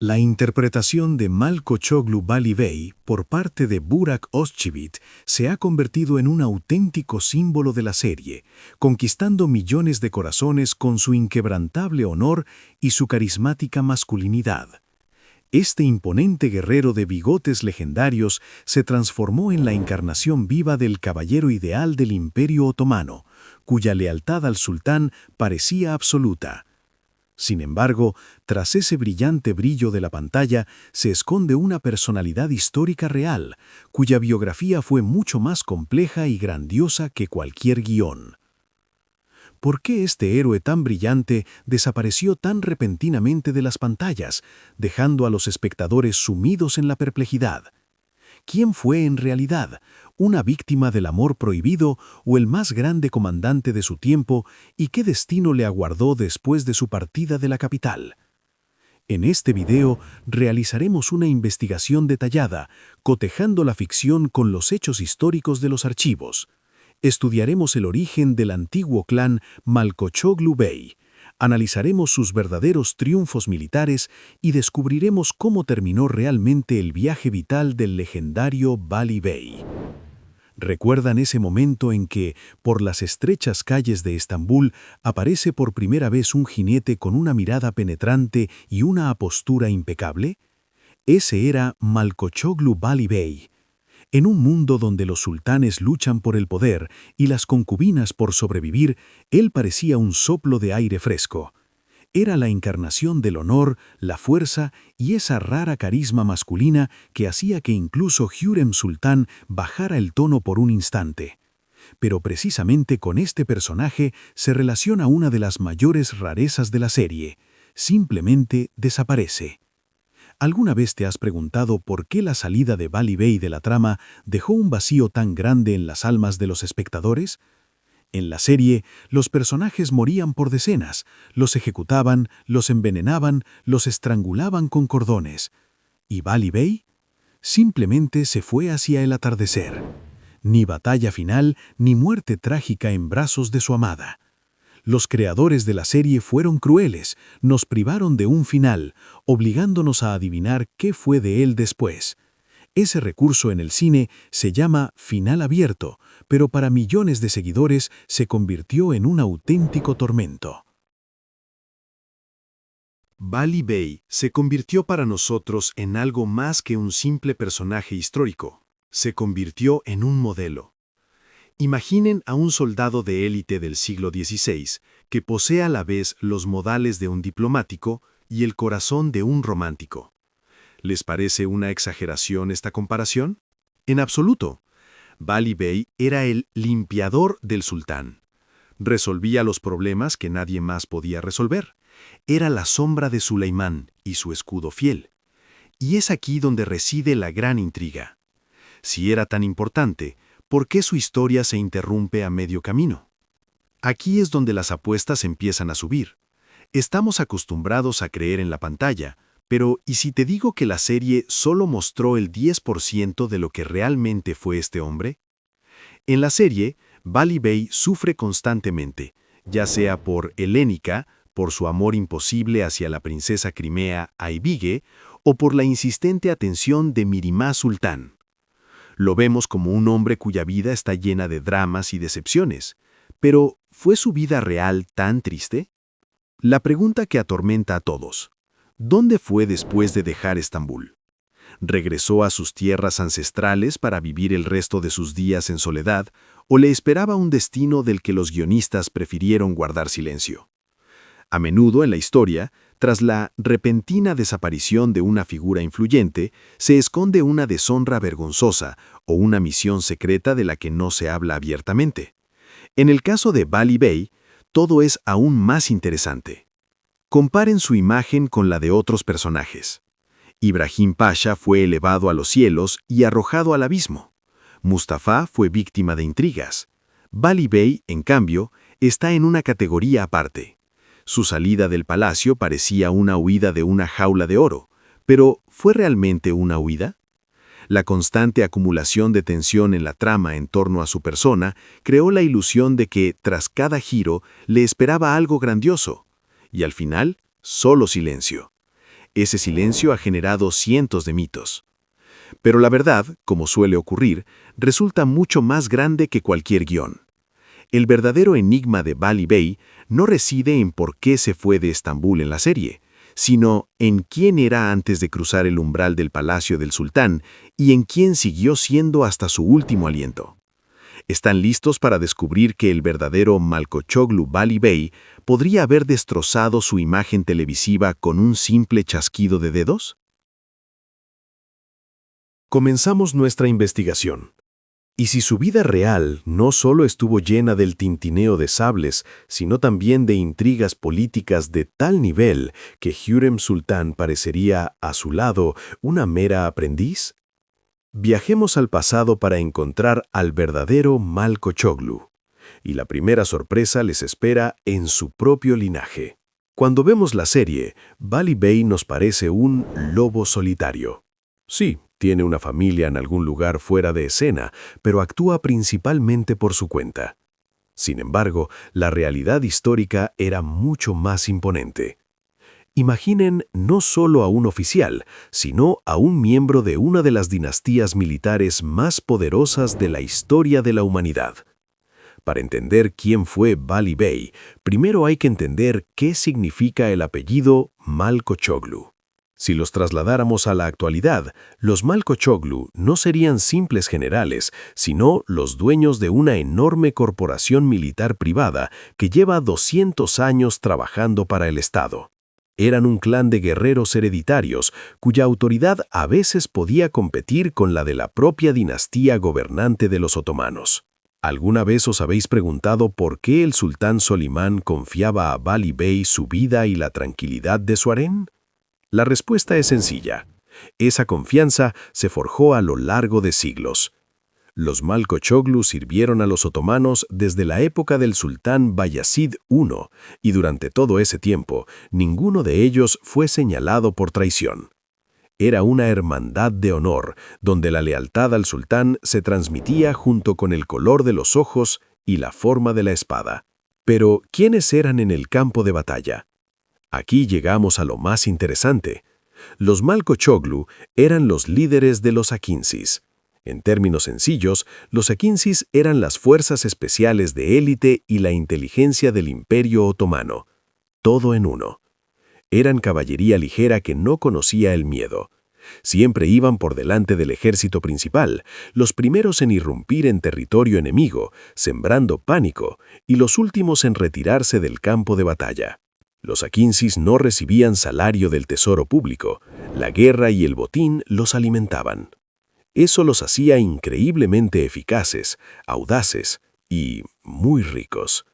La interpretación de Malkoçoğlu Bali Bey por parte de Burak Özçivit se ha convertido en un auténtico símbolo de la serie, conquistando millones de corazones con su inquebrantable honor y su carismática masculinidad. Este imponente guerrero de bigotes legendarios se transformó en la encarnación viva del caballero ideal del Imperio Otomano, cuya lealtad al sultán parecía absoluta. Sin embargo, tras ese brillante brillo de la pantalla se esconde una personalidad histórica real, cuya biografía fue mucho más compleja y grandiosa que cualquier guión. ¿Por qué este héroe tan brillante desapareció tan repentinamente de las pantallas, dejando a los espectadores sumidos en la perplejidad? ¿Quién fue en realidad, una víctima del amor prohibido o el más grande comandante de su tiempo, y qué destino le aguardó después de su partida de la capital? En este video realizaremos una investigación detallada, cotejando la ficción con los hechos históricos de los archivos. Estudiaremos el origen del antiguo clan Malkoçoğlu Bey, analizaremos sus verdaderos triunfos militares y descubriremos cómo terminó realmente el viaje vital del legendario Bali Bey. ¿Recuerdan ese momento en que, por las estrechas calles de Estambul, aparece por primera vez un jinete con una mirada penetrante y una apostura impecable? Ese era Malkoçoğlu Bali Bey. En un mundo donde los sultanes luchan por el poder y las concubinas por sobrevivir, él parecía un soplo de aire fresco. Era la encarnación del honor, la fuerza y esa rara carisma masculina que hacía que incluso Hürrem Sultán bajara el tono por un instante. Pero precisamente con este personaje se relaciona una de las mayores rarezas de la serie: simplemente desaparece. ¿Alguna vez te has preguntado por qué la salida de Bali Bey de la trama dejó un vacío tan grande en las almas de los espectadores? En la serie, los personajes morían por decenas, los ejecutaban, los envenenaban, los estrangulaban con cordones. ¿Y Bali Bey? Simplemente se fue hacia el atardecer. Ni batalla final, ni muerte trágica en brazos de su amada. Los creadores de la serie fueron crueles, nos privaron de un final, obligándonos a adivinar qué fue de él después. Ese recurso en el cine se llama final abierto, pero para millones de seguidores se convirtió en un auténtico tormento. Bali Bey se convirtió para nosotros en algo más que un simple personaje histórico. Se convirtió en un modelo. Imaginen a un soldado de élite del siglo XVI que posee a la vez los modales de un diplomático y el corazón de un romántico. ¿Les parece una exageración esta comparación? En absoluto. Bali Bey era el limpiador del sultán. Resolvía los problemas que nadie más podía resolver. Era la sombra de Suleimán y su escudo fiel. Y es aquí donde reside la gran intriga. Si era tan importante, ¿por qué su historia se interrumpe a medio camino? Aquí es donde las apuestas empiezan a subir. Estamos acostumbrados a creer en la pantalla, pero ¿y si te digo que la serie solo mostró el 10% de lo que realmente fue este hombre? En la serie, Bali Bey sufre constantemente, ya sea por Helénica, por su amor imposible hacia la princesa crimea Aybige, o por la insistente atención de Mirimá Sultán. Lo vemos como un hombre cuya vida está llena de dramas y decepciones. Pero, ¿fue su vida real tan triste? La pregunta que atormenta a todos: ¿dónde fue después de dejar Estambul? ¿Regresó a sus tierras ancestrales para vivir el resto de sus días en soledad, o le esperaba un destino del que los guionistas prefirieron guardar silencio? A menudo en la historia, tras la repentina desaparición de una figura influyente, se esconde una deshonra vergonzosa o una misión secreta de la que no se habla abiertamente. En el caso de Bali Bey, todo es aún más interesante. Comparen su imagen con la de otros personajes. Ibrahim Pasha fue elevado a los cielos y arrojado al abismo. Mustafa fue víctima de intrigas. Bali Bey, en cambio, está en una categoría aparte. Su salida del palacio parecía una huida de una jaula de oro, pero ¿fue realmente una huida? La constante acumulación de tensión en la trama en torno a su persona creó la ilusión de que, tras cada giro, le esperaba algo grandioso, y al final, solo silencio. Ese silencio ha generado cientos de mitos. Pero la verdad, como suele ocurrir, resulta mucho más grande que cualquier guión. El verdadero enigma de Bali Bey no reside en por qué se fue de Estambul en la serie, sino en quién era antes de cruzar el umbral del palacio del sultán y en quién siguió siendo hasta su último aliento. ¿Están listos para descubrir que el verdadero Malkoçoğlu Bali Bey podría haber destrozado su imagen televisiva con un simple chasquido de dedos? Comenzamos nuestra investigación. ¿Y si su vida real no solo estuvo llena del tintineo de sables, sino también de intrigas políticas de tal nivel que Hürrem Sultan parecería, a su lado, una mera aprendiz? Viajemos al pasado para encontrar al verdadero Malkoçoğlu. Y la primera sorpresa les espera en su propio linaje. Cuando vemos la serie, Bali Bey nos parece un lobo solitario. Sí, tiene una familia en algún lugar fuera de escena, pero actúa principalmente por su cuenta. Sin embargo, la realidad histórica era mucho más imponente. Imaginen no solo a un oficial, sino a un miembro de una de las dinastías militares más poderosas de la historia de la humanidad. Para entender quién fue Bali Bey, primero hay que entender qué significa el apellido Malkoçoğlu. Si los trasladáramos a la actualidad, los Malkoçoğlu no serían simples generales, sino los dueños de una enorme corporación militar privada que lleva 200 años trabajando para el Estado. Eran un clan de guerreros hereditarios, cuya autoridad a veces podía competir con la de la propia dinastía gobernante de los otomanos. ¿Alguna vez os habéis preguntado por qué el sultán Solimán confiaba a Bali Bey su vida y la tranquilidad de su harén? La respuesta es sencilla. Esa confianza se forjó a lo largo de siglos. Los Malkoçoğlu sirvieron a los otomanos desde la época del sultán Bayezid I, y durante todo ese tiempo, ninguno de ellos fue señalado por traición. Era una hermandad de honor, donde la lealtad al sultán se transmitía junto con el color de los ojos y la forma de la espada. Pero, ¿quiénes eran en el campo de batalla? Aquí llegamos a lo más interesante. Los Malkoçoğlu eran los líderes de los Akincis. En términos sencillos, los Akincis eran las fuerzas especiales de élite y la inteligencia del Imperio Otomano. Todo en uno. Eran caballería ligera que no conocía el miedo. Siempre iban por delante del ejército principal, los primeros en irrumpir en territorio enemigo, sembrando pánico, y los últimos en retirarse del campo de batalla. Los Akincis no recibían salario del tesoro público, la guerra y el botín los alimentaban. Eso los hacía increíblemente eficaces, audaces y muy ricos.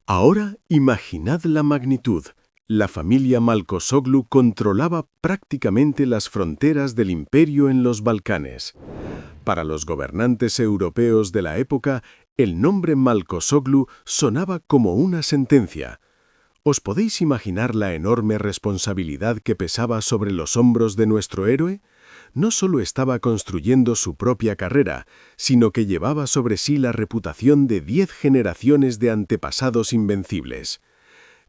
Ahora imaginad la magnitud. La familia Malkoçoğlu controlaba prácticamente las fronteras del imperio en los Balcanes. Para los gobernantes europeos de la época, el nombre Malkoçoğlu sonaba como una sentencia. ¿Os podéis imaginar la enorme responsabilidad que pesaba sobre los hombros de nuestro héroe? No solo estaba construyendo su propia carrera, sino que llevaba sobre sí la reputación de 10 generaciones de antepasados invencibles.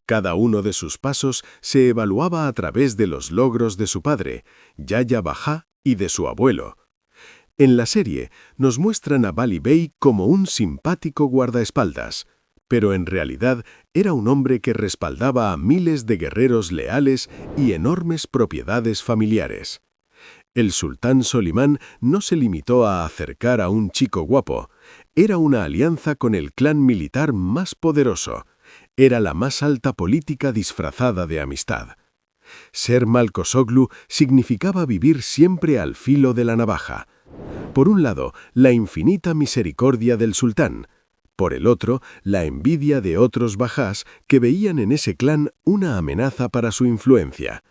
Cada uno de sus pasos se evaluaba a través de los logros de su padre, Yahya Bajá, y de su abuelo. En la serie nos muestran a Bali Bey como un simpático guardaespaldas, pero en realidad era un hombre que respaldaba a miles de guerreros leales y enormes propiedades familiares. El sultán Solimán no se limitó a acercar a un chico guapo, era una alianza con el clan militar más poderoso. Era la más alta política disfrazada de amistad. Ser Malkoçoğlu significaba vivir siempre al filo de la navaja. Por un lado, la infinita misericordia del sultán. Por el otro, la envidia de otros bajás que veían en ese clan una amenaza para su influencia.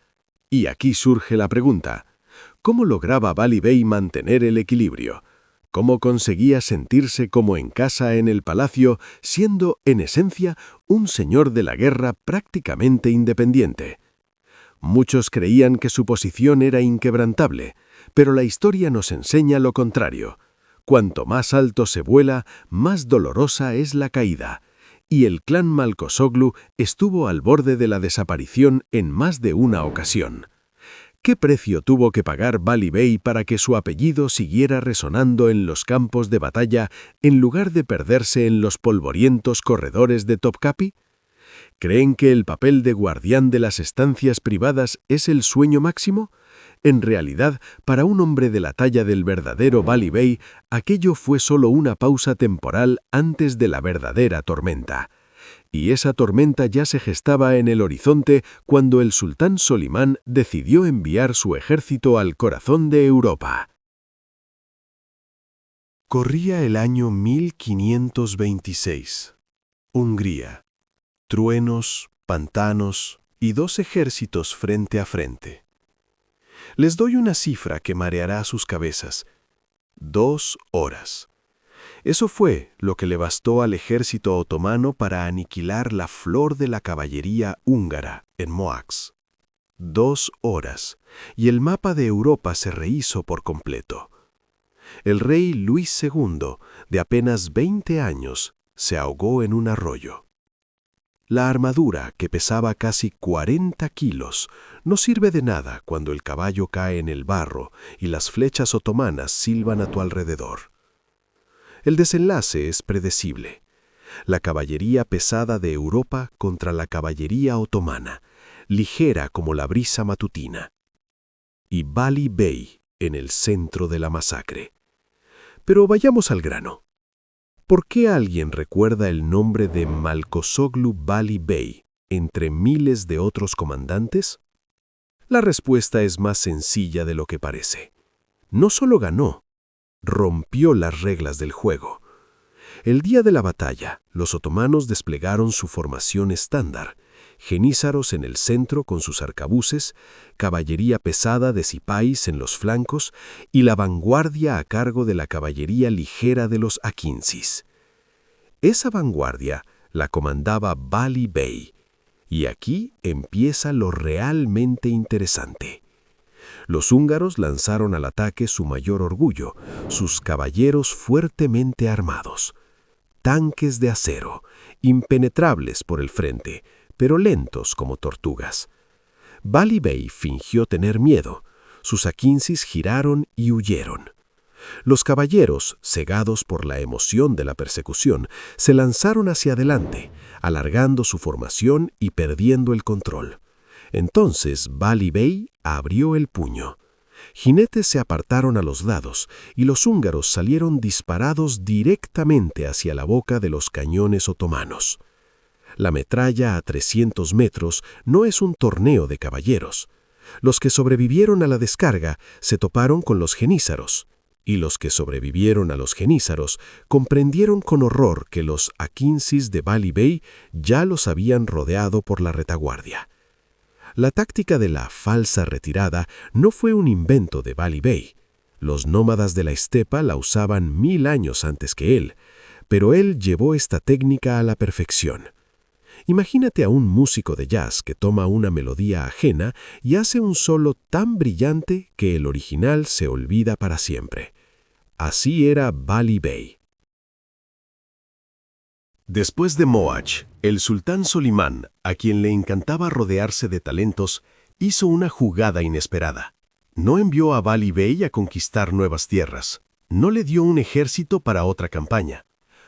Y aquí surge la pregunta: ¿cómo lograba Bali Bey mantener el equilibrio? ¿Cómo conseguía sentirse como en casa en el palacio, siendo, en esencia, un señor de la guerra prácticamente independiente? Muchos creían que su posición era inquebrantable, pero la historia nos enseña lo contrario. Cuanto más alto se vuela, más dolorosa es la caída. y el clan Malcosoglu estuvo al borde de la desaparición en más de una ocasión. ¿Qué precio tuvo que pagar Bali Bey para que su apellido siguiera resonando en los campos de batalla en lugar de perderse en los polvorientos corredores de Topkapi? ¿Creen que el papel de guardián de las estancias privadas es el sueño máximo? En realidad, para un hombre de la talla del verdadero Bali Bey, aquello fue solo una pausa temporal antes de la verdadera tormenta. Y esa tormenta ya se gestaba en el horizonte cuando el sultán Solimán decidió enviar su ejército al corazón de Europa. Corría el año 1526. Hungría. Truenos, pantanos y 2 ejércitos frente a frente. Les doy una cifra que mareará sus cabezas. 2 horas. Eso fue lo que le bastó al ejército otomano para aniquilar la flor de la caballería húngara en Moax. 2 horas, y el mapa de Europa se rehizo por completo. El rey Luis II, de apenas 20 años, se ahogó en un arroyo. La armadura, que pesaba casi 40 kilos, no sirve de nada cuando el caballo cae en el barro y las flechas otomanas silban a tu alrededor. El desenlace es predecible. La caballería pesada de Europa contra la caballería otomana, ligera como la brisa matutina. Y Bali Bey en el centro de la masacre. Pero vayamos al grano. ¿Por qué alguien recuerda el nombre de Malcosoglu Bali Bey entre miles de otros comandantes? La respuesta es más sencilla de lo que parece. No solo ganó, rompió las reglas del juego. El día de la batalla, los otomanos desplegaron su formación estándar, jenízaros en el centro con sus arcabuces, caballería pesada de sipáis en los flancos y la vanguardia a cargo de la caballería ligera de los akinsis. Esa vanguardia la comandaba Bali Bey, y aquí empieza lo realmente interesante. Los húngaros lanzaron al ataque su mayor orgullo, sus caballeros fuertemente armados. Tanques de acero, impenetrables por el frente, pero lentos como tortugas. Bali Bey fingió tener miedo. Sus akinsis giraron y huyeron. Los caballeros, cegados por la emoción de la persecución, se lanzaron hacia adelante, alargando su formación y perdiendo el control. Entonces Bali Bey abrió el puño. Jinetes se apartaron a los lados y los húngaros salieron disparados directamente hacia la boca de los cañones otomanos. La metralla a 300 metros no es un torneo de caballeros. Los que sobrevivieron a la descarga se toparon con los jenízaros, y los que sobrevivieron a los jenízaros comprendieron con horror que los akinsis de Bali Bey ya los habían rodeado por la retaguardia. La táctica de la falsa retirada no fue un invento de Bali Bey. Los nómadas de la estepa la usaban 1000 años antes que él, pero él llevó esta técnica a la perfección. Imagínate a un músico de jazz que toma una melodía ajena y hace un solo tan brillante que el original se olvida para siempre. Así era Bali Bey. Después de Moach, el sultán Solimán, a quien le encantaba rodearse de talentos, hizo una jugada inesperada. No envió a Bali Bey a conquistar nuevas tierras. No le dio un ejército para otra campaña.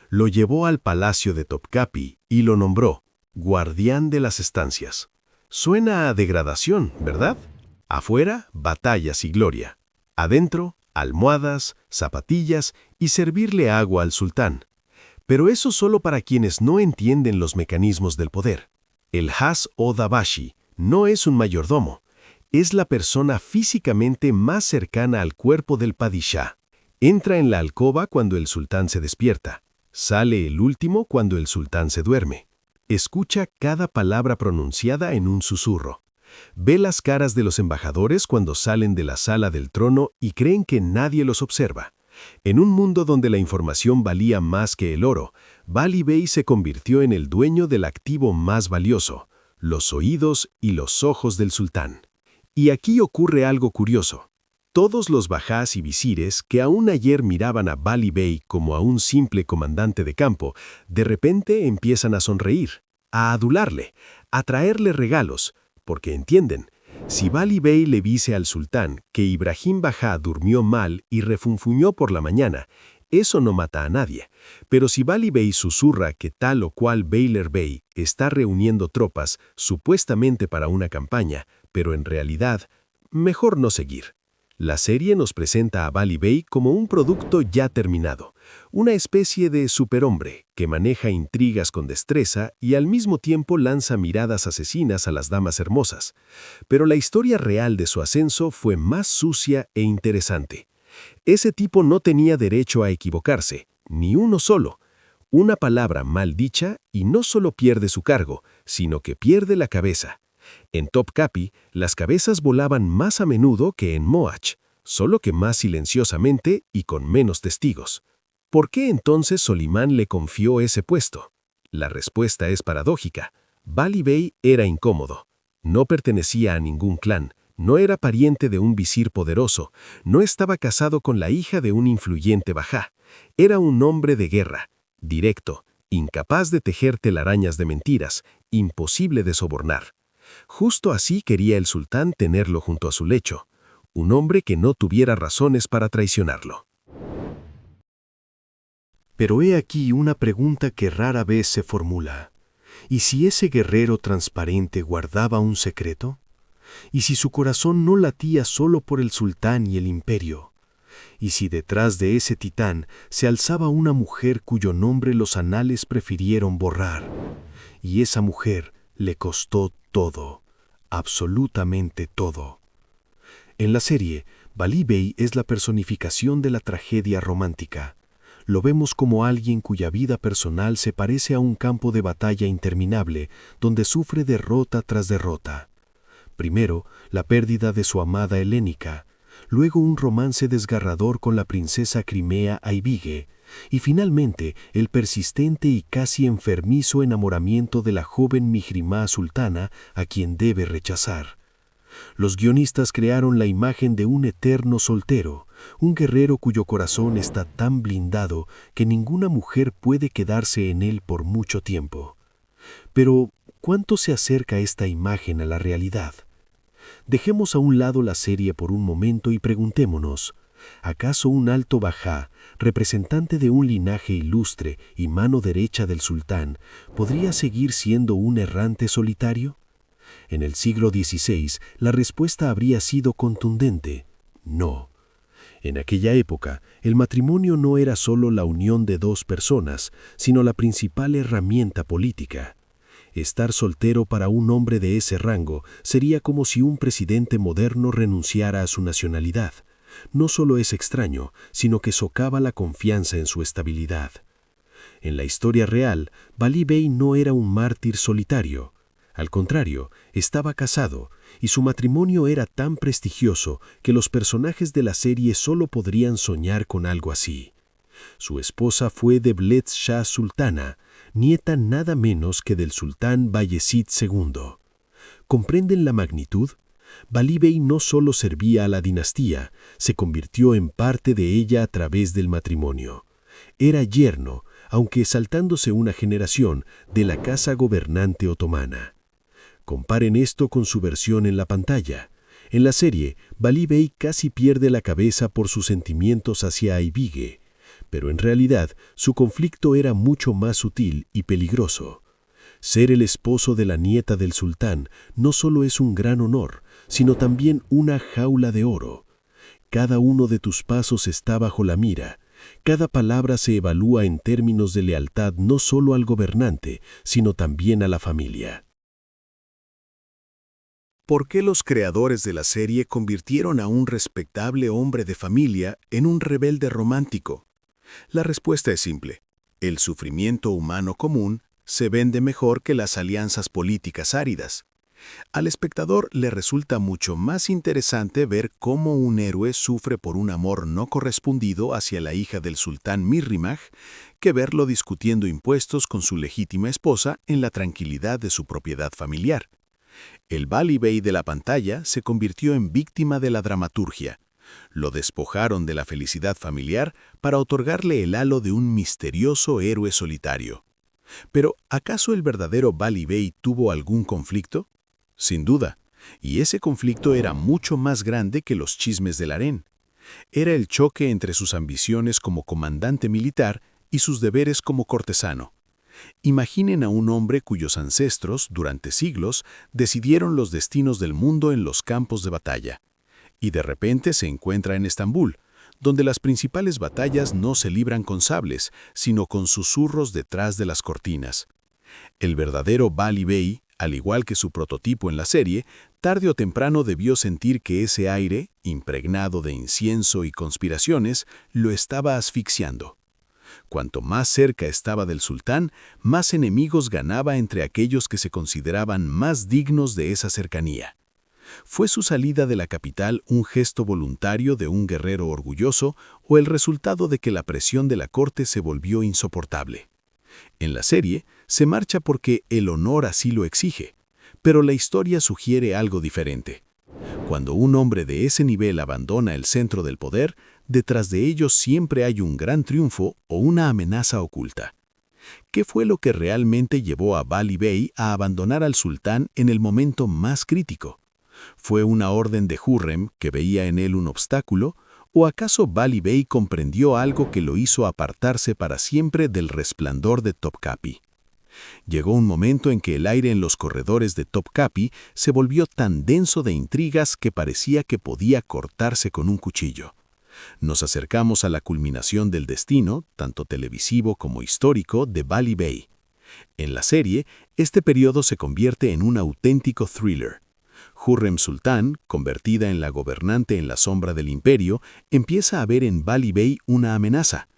Lo llevó al palacio de Topkapi y lo nombró guardián de las estancias. Suena a degradación, ¿verdad? Afuera, batallas y gloria. Adentro, almohadas, zapatillas y servirle agua al sultán. Pero eso solo para quienes no entienden los mecanismos del poder. El Has o Dabashi no es un mayordomo. Es la persona físicamente más cercana al cuerpo del padishá. Entra en la alcoba cuando el sultán se despierta. Sale el último cuando el sultán se duerme. Escucha cada palabra pronunciada en un susurro. Ve las caras de los embajadores cuando salen de la sala del trono y creen que nadie los observa. En un mundo donde la información valía más que el oro, Bali Bey se convirtió en el dueño del activo más valioso, los oídos y los ojos del sultán. Y aquí ocurre algo curioso. Todos los bajás y visires que aún ayer miraban a Bali Bey como a un simple comandante de campo, de repente empiezan a sonreír, a adularle, a traerle regalos, porque entienden, si Bali Bey le dice al sultán que Ibrahim Bajá durmió mal y refunfuñó por la mañana, eso no mata a nadie. Pero si Bali Bey susurra que tal o cual Beyler Bey está reuniendo tropas supuestamente para una campaña, pero en realidad, mejor no seguir. La serie nos presenta a Bali Bey como un producto ya terminado, una especie de superhombre que maneja intrigas con destreza y al mismo tiempo lanza miradas asesinas a las damas hermosas. Pero la historia real de su ascenso fue más sucia e interesante. Ese tipo no tenía derecho a equivocarse, ni uno solo. Una palabra mal dicha y no solo pierde su cargo, sino que pierde la cabeza. En Topkapi, las cabezas volaban más a menudo que en Moach, solo que más silenciosamente y con menos testigos. ¿Por qué entonces Solimán le confió ese puesto? La respuesta es paradójica. Bali Bey era incómodo. No pertenecía a ningún clan, no era pariente de un visir poderoso, no estaba casado con la hija de un influyente bajá. Era un hombre de guerra, directo, incapaz de tejer telarañas de mentiras, imposible de sobornar. Justo así quería el sultán tenerlo junto a su lecho, un hombre que no tuviera razones para traicionarlo. Pero he aquí una pregunta que rara vez se formula. ¿Y si ese guerrero transparente guardaba un secreto? ¿Y si su corazón no latía solo por el sultán y el imperio? ¿Y si detrás de ese titán se alzaba una mujer cuyo nombre los anales prefirieron borrar? Y esa mujer le costó todo, absolutamente todo. En la serie, Bali Bey es la personificación de la tragedia romántica. Lo vemos como alguien cuya vida personal se parece a un campo de batalla interminable, donde sufre derrota tras derrota. Primero, la pérdida de su amada helénica, luego un romance desgarrador con la princesa crimea Aybige, y finalmente el persistente y casi enfermizo enamoramiento de la joven Mihrimah sultana a quien debe rechazar. Los guionistas crearon la imagen de un eterno soltero, un guerrero cuyo corazón está tan blindado que ninguna mujer puede quedarse en él por mucho tiempo. Pero, ¿cuánto se acerca esta imagen a la realidad? Dejemos a un lado la serie por un momento y preguntémonos, ¿acaso un alto bajá, representante de un linaje ilustre y mano derecha del sultán, podría seguir siendo un errante solitario? En el siglo XVI, la respuesta habría sido contundente: no. En aquella época, el matrimonio no era solo la unión de dos personas, sino la principal herramienta política. Estar soltero para un hombre de ese rango sería como si un presidente moderno renunciara a su nacionalidad. No solo es extraño, sino que socava la confianza en su estabilidad. En la historia real, Bali Bey no era un mártir solitario. Al contrario, estaba casado, y su matrimonio era tan prestigioso que los personajes de la serie solo podrían soñar con algo así. Su esposa fue Devlet Shah Sultana, nieta nada menos que del sultán Bayezid II. ¿Comprenden la magnitud? Bali Bey no solo servía a la dinastía, se convirtió en parte de ella a través del matrimonio. Era yerno, aunque saltándose una generación, de la casa gobernante otomana. Comparen esto con su versión en la pantalla. En la serie, Bali Bey casi pierde la cabeza por sus sentimientos hacia Aybige, pero en realidad su conflicto era mucho más sutil y peligroso. Ser el esposo de la nieta del sultán no solo es un gran honor, sino también una jaula de oro. Cada uno de tus pasos está bajo la mira. Cada palabra se evalúa en términos de lealtad no solo al gobernante, sino también a la familia. ¿Por qué los creadores de la serie convirtieron a un respetable hombre de familia en un rebelde romántico? La respuesta es simple: el sufrimiento humano común se vende mejor que las alianzas políticas áridas. Al espectador le resulta mucho más interesante ver cómo un héroe sufre por un amor no correspondido hacia la hija del sultán Mihrimah que verlo discutiendo impuestos con su legítima esposa en la tranquilidad de su propiedad familiar. El Bali Bey de la pantalla se convirtió en víctima de la dramaturgia, Lo despojaron de la felicidad familiar para otorgarle el halo de un misterioso héroe solitario. Pero, ¿acaso el verdadero Bali Bey tuvo algún conflicto? Sin duda, y ese conflicto era mucho más grande que los chismes del harén. Era el choque entre sus ambiciones como comandante militar y sus deberes como cortesano. Imaginen a un hombre cuyos ancestros, durante siglos, decidieron los destinos del mundo en los campos de batalla. Y de repente se encuentra en Estambul, donde las principales batallas no se libran con sables, sino con susurros detrás de las cortinas. El verdadero Bali Bey, al igual que su prototipo en la serie, tarde o temprano debió sentir que ese aire, impregnado de incienso y conspiraciones, lo estaba asfixiando. Cuanto más cerca estaba del sultán, más enemigos ganaba entre aquellos que se consideraban más dignos de esa cercanía. ¿Fue su salida de la capital un gesto voluntario de un guerrero orgulloso o el resultado de que la presión de la corte se volvió insoportable? En la serie, se marcha porque el honor así lo exige, pero la historia sugiere algo diferente. Cuando un hombre de ese nivel abandona el centro del poder, detrás de ellos siempre hay un gran triunfo o una amenaza oculta. ¿Qué fue lo que realmente llevó a Bali Bey a abandonar al sultán en el momento más crítico? ¿Fue una orden de Hürrem que veía en él un obstáculo? ¿O acaso Bali Bey comprendió algo que lo hizo apartarse para siempre del resplandor de Topkapi? Llegó un momento en que el aire en los corredores de Topkapi se volvió tan denso de intrigas que parecía que podía cortarse con un cuchillo. Nos acercamos a la culminación del destino, tanto televisivo como histórico, de Bali Bey. En la serie, este periodo se convierte en un auténtico thriller. Hürrem Sultán, convertida en la gobernante en la sombra del imperio, empieza a ver en Bali Bey una amenaza.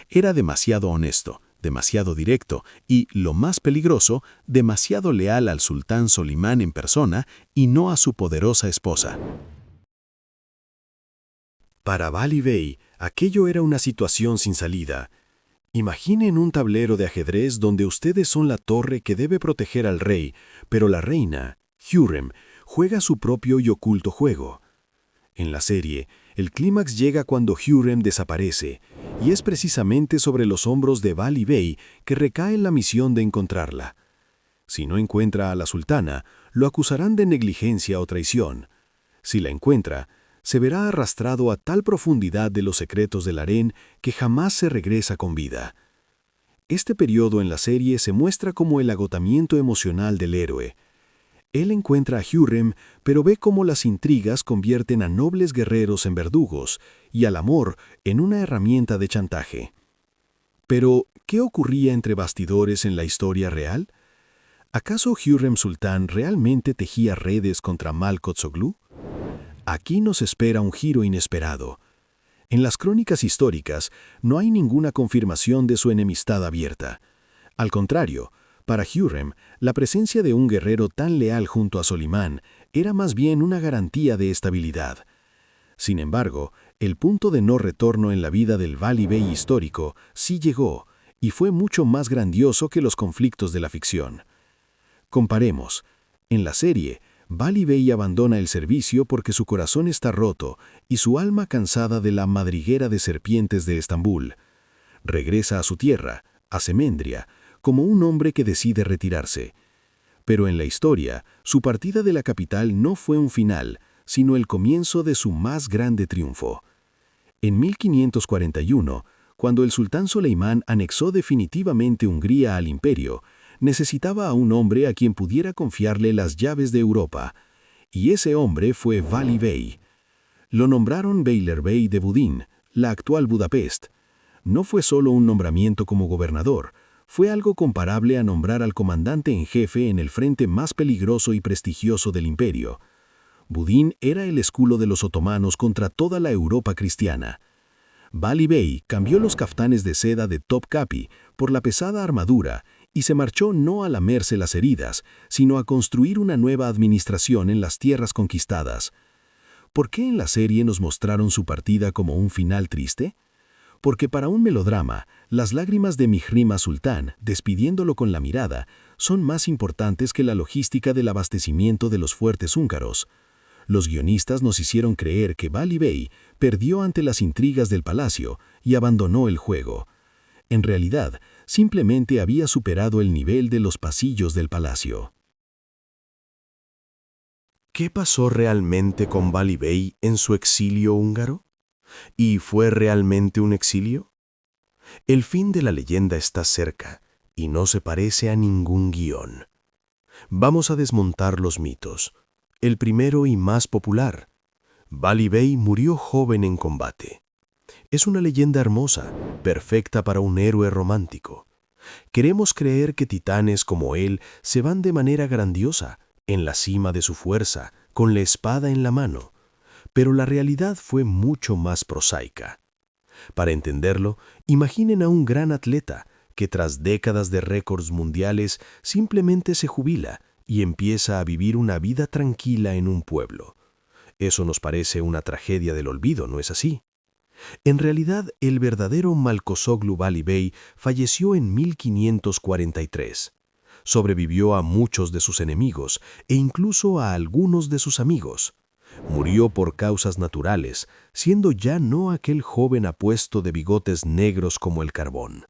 Era demasiado honesto, demasiado directo y, lo más peligroso, demasiado leal al sultán Solimán en persona y no a su poderosa esposa. Para Bali Bey, aquello era una situación sin salida. Imaginen un tablero de ajedrez donde ustedes son la torre que debe proteger al rey, pero la reina, Hürrem, juega su propio y oculto juego. En la serie, el clímax llega cuando Hürrem desaparece, y es precisamente sobre los hombros de Bali Bey que recae la misión de encontrarla. Si no encuentra a la sultana, lo acusarán de negligencia o traición. Si la encuentra, se verá arrastrado a tal profundidad de los secretos del harén que jamás se regresa con vida. Este periodo en la serie se muestra como el agotamiento emocional del héroe. Él encuentra a Hürrem, pero ve cómo las intrigas convierten a nobles guerreros en verdugos y al amor en una herramienta de chantaje. Pero, ¿qué ocurría entre bastidores en la historia real? ¿Acaso Hürrem Sultán realmente tejía redes contra Malkotzoglu? Aquí nos espera un giro inesperado. En las crónicas históricas no hay ninguna confirmación de su enemistad abierta. Al contrario, para Hürrem, la presencia de un guerrero tan leal junto a Solimán era más bien una garantía de estabilidad. Sin embargo, el punto de no retorno en la vida del Bali Bey histórico sí llegó, y fue mucho más grandioso que los conflictos de la ficción. Comparemos. En la serie, Bali Bey abandona el servicio porque su corazón está roto y su alma cansada de la madriguera de serpientes de Estambul. Regresa a su tierra, a Semendria, como un hombre que decide retirarse. Pero en la historia, su partida de la capital no fue un final, sino el comienzo de su más grande triunfo. En 1541, cuando el sultán Soleimán anexó definitivamente Hungría al imperio, necesitaba a un hombre a quien pudiera confiarle las llaves de Europa, y ese hombre fue Bali Bey. Lo nombraron Beylerbey de Budín, la actual Budapest. No fue solo un nombramiento como gobernador, fue algo comparable a nombrar al comandante en jefe en el frente más peligroso y prestigioso del imperio. Budín era el escudo de los otomanos contra toda la Europa cristiana. Bali Bey cambió los caftanes de seda de Topkapi por la pesada armadura y se marchó no a lamerse las heridas, sino a construir una nueva administración en las tierras conquistadas. ¿Por qué en la serie nos mostraron su partida como un final triste? Porque para un melodrama, las lágrimas de Mihrima Sultán, despidiéndolo con la mirada, son más importantes que la logística del abastecimiento de los fuertes húngaros. Los guionistas nos hicieron creer que Bali Bey perdió ante las intrigas del palacio y abandonó el juego. En realidad, simplemente había superado el nivel de los pasillos del palacio. ¿Qué pasó realmente con Bali Bey en su exilio húngaro? ¿Y fue realmente un exilio? El fin de la leyenda está cerca y no se parece a ningún guión. Vamos a desmontar los mitos. El primero y más popular. Bali Bey murió joven en combate. Es una leyenda hermosa, perfecta para un héroe romántico. Queremos creer que titanes como él se van de manera grandiosa, en la cima de su fuerza, con la espada en la mano. Pero la realidad fue mucho más prosaica. Para entenderlo, imaginen a un gran atleta que tras décadas de récords mundiales simplemente se jubila y empieza a vivir una vida tranquila en un pueblo. Eso nos parece una tragedia del olvido, ¿no es así? En realidad, el verdadero Malkosoglu Bali Bey falleció en 1543. Sobrevivió a muchos de sus enemigos e incluso a algunos de sus amigos. Murió por causas naturales, siendo ya no aquel joven apuesto de bigotes negros como el carbón.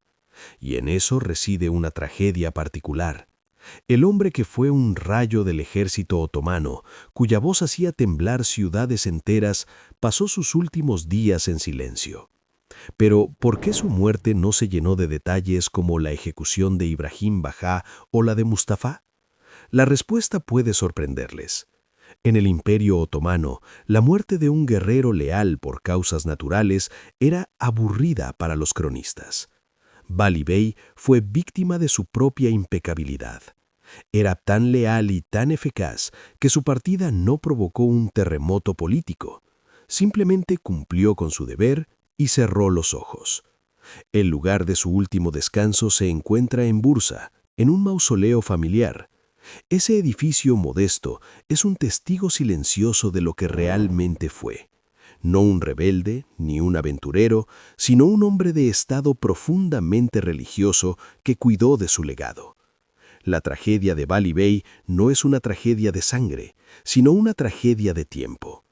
Y en eso reside una tragedia particular. El hombre que fue un rayo del ejército otomano, cuya voz hacía temblar ciudades enteras, pasó sus últimos días en silencio. Pero, ¿por qué su muerte no se llenó de detalles como la ejecución de Ibrahim Bajá o la de Mustafa? La respuesta puede sorprenderles. En el Imperio Otomano, la muerte de un guerrero leal por causas naturales era aburrida para los cronistas. Bali Bey fue víctima de su propia impecabilidad. Era tan leal y tan eficaz que su partida no provocó un terremoto político. Simplemente cumplió con su deber y cerró los ojos. El lugar de su último descanso se encuentra en Bursa, en un mausoleo familiar. Ese edificio modesto es un testigo silencioso de lo que realmente fue. No un rebelde ni un aventurero, sino un hombre de estado profundamente religioso que cuidó de su legado. La tragedia de Bali Bey no es una tragedia de sangre, sino una tragedia de tiempo.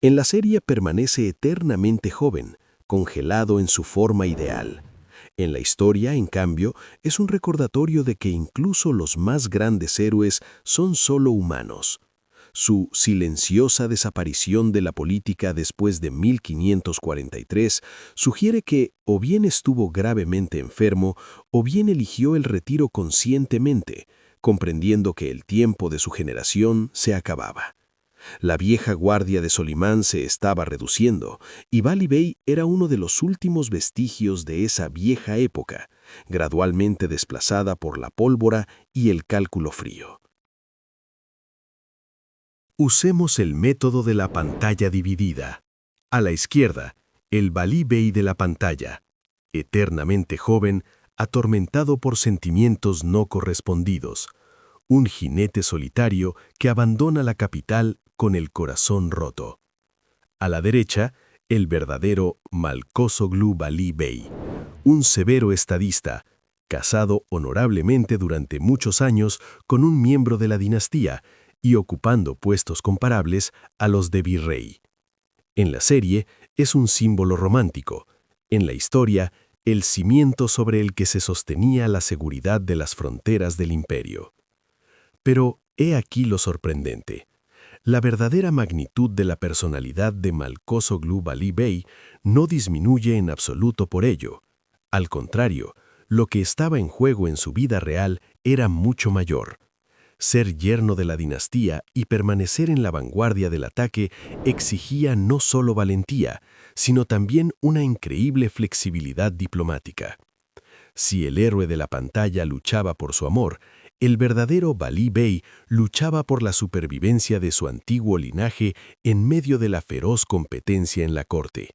En la serie permanece eternamente joven, congelado en su forma ideal. En la historia, en cambio, es un recordatorio de que incluso los más grandes héroes son solo humanos. Su silenciosa desaparición de la política después de 1543 sugiere que o bien estuvo gravemente enfermo o bien eligió el retiro conscientemente, comprendiendo que el tiempo de su generación se acababa. La vieja guardia de Solimán se estaba reduciendo y Bali Bey era uno de los últimos vestigios de esa vieja época, gradualmente desplazada por la pólvora y el cálculo frío. Usemos el método de la pantalla dividida. A la izquierda, el Bali Bey de la pantalla, eternamente joven, atormentado por sentimientos no correspondidos, un jinete solitario que abandona la capital con el corazón roto. A la derecha, el verdadero Malkosoglu Bali Bey, un severo estadista, casado honorablemente durante muchos años con un miembro de la dinastía y ocupando puestos comparables a los de virrey. En la serie es un símbolo romántico, en la historia el cimiento sobre el que se sostenía la seguridad de las fronteras del imperio. Pero he aquí lo sorprendente. La verdadera magnitud de la personalidad de Malkosoglu Bali Bey no disminuye en absoluto por ello. Al contrario, lo que estaba en juego en su vida real era mucho mayor. Ser yerno de la dinastía y permanecer en la vanguardia del ataque exigía no solo valentía, sino también una increíble flexibilidad diplomática. Si el héroe de la pantalla luchaba por su amor, el verdadero Bali Bey luchaba por la supervivencia de su antiguo linaje en medio de la feroz competencia en la corte.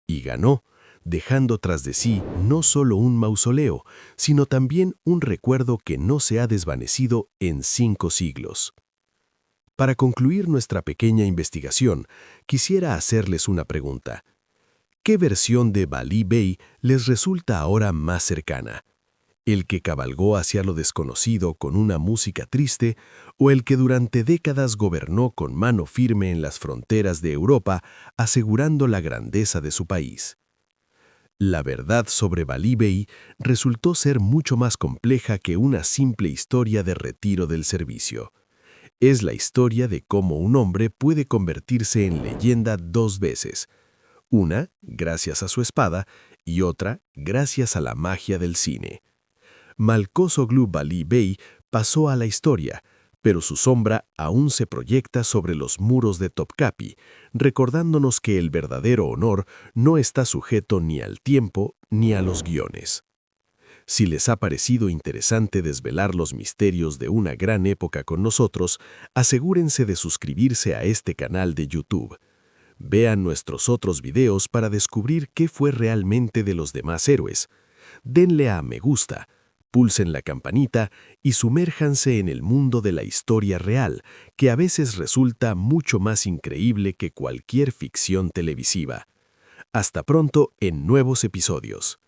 Y ganó, dejando tras de sí no solo un mausoleo, sino también un recuerdo que no se ha desvanecido en 5 siglos. Para concluir nuestra pequeña investigación, quisiera hacerles una pregunta. ¿Qué versión de Bali Bey les resulta ahora más cercana? el que cabalgó hacia lo desconocido con una música triste o el que durante décadas gobernó con mano firme en las fronteras de Europa, asegurando la grandeza de su país. La verdad sobre Bali Bey resultó ser mucho más compleja que una simple historia de retiro del servicio. Es la historia de cómo un hombre puede convertirse en leyenda dos veces, una gracias a su espada y otra gracias a la magia del cine. Malkosoglu Bali Bey pasó a la historia, pero su sombra aún se proyecta sobre los muros de Topkapi, recordándonos que el verdadero honor no está sujeto ni al tiempo ni a los guiones. Si les ha parecido interesante desvelar los misterios de una gran época con nosotros, asegúrense de suscribirse a este canal de YouTube. Vean nuestros otros videos para descubrir qué fue realmente de los demás héroes. Denle a me gusta, pulsen la campanita y sumérjanse en el mundo de la historia real, que a veces resulta mucho más increíble que cualquier ficción televisiva. Hasta pronto en nuevos episodios.